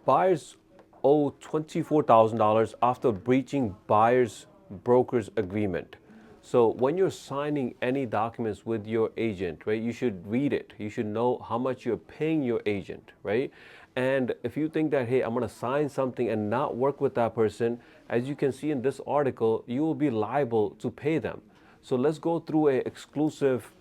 Buyers owe $24,000 after breaching buyer's broker's agreement. So when you're signing any documents with your agent, right, you should read it. You should know how much you're paying your agent, right? And if you think that, hey, I'm going to sign something and not work with that person, as you can see in this article, you will be liable to pay them. So let's go through a exclusive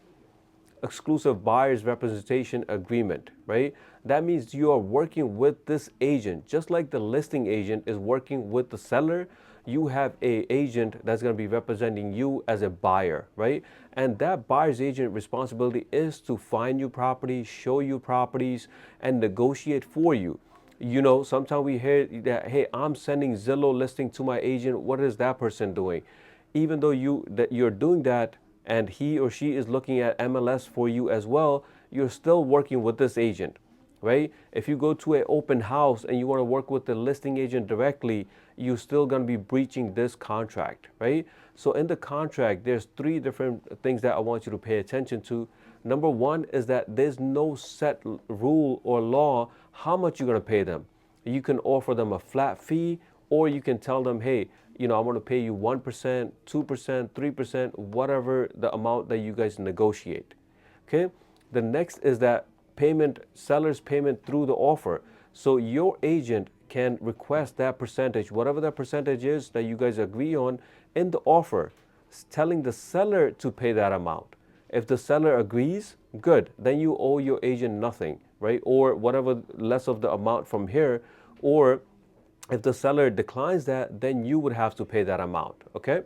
buyer's representation agreement, right? That means you are working with this agent, just like the listing agent is working with the seller. You have a agent that's going to be representing you as a buyer, right? And that buyer's agent responsibility is to find you properties, show you properties, and negotiate for you. Sometimes we hear that, hey, I'm sending Zillow listing to my agent. What is that person doing? Even though you're doing that, and he or she is looking at MLS for you as well, you're still working with this agent, right? If you go to an open house and you want to work with the listing agent directly, you're still going to be breaching this contract, right? So in the contract, there's three different things that I want you to pay attention to. Number one is that there's no set rule or law how much you're going to pay them. You can offer them a flat fee, or you can tell them, hey, I'm going to pay you 1%, 2%, 3%, whatever the amount that you guys negotiate. Okay. The next is that seller's payment through the offer. So your agent can request that percentage, whatever that percentage is that you guys agree on in the offer, telling the seller to pay that amount. If the seller agrees, good, then you owe your agent nothing, right? Or whatever less of the amount from here. Or if the seller declines that, then you would have to pay that amount, okay?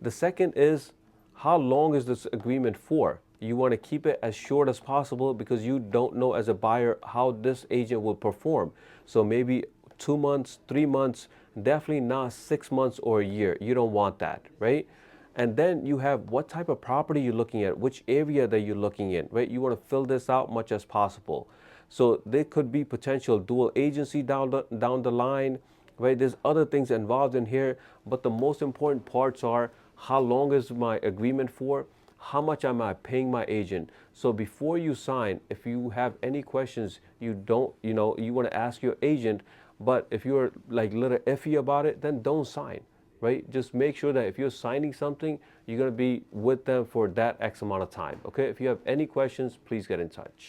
The second is, how long is this agreement for? You want to keep it as short as possible because you don't know as a buyer how this agent will perform. So maybe 2 months, 3 months, definitely not 6 months or a year. You don't want that, right? And then you have what type of property you're looking at, which area that you're looking in, right? You want to fill this out much as possible. So there could be potential dual agency down the line, right? There's other things involved in here, but the most important parts are, how long is my agreement for? How much am I paying my agent? So before you sign, if you have any questions, you want to ask your agent, but if you're like a little iffy about it, then don't sign, right? Just make sure that if you're signing something, you're going to be with them for that X amount of time. Okay. If you have any questions, please get in touch.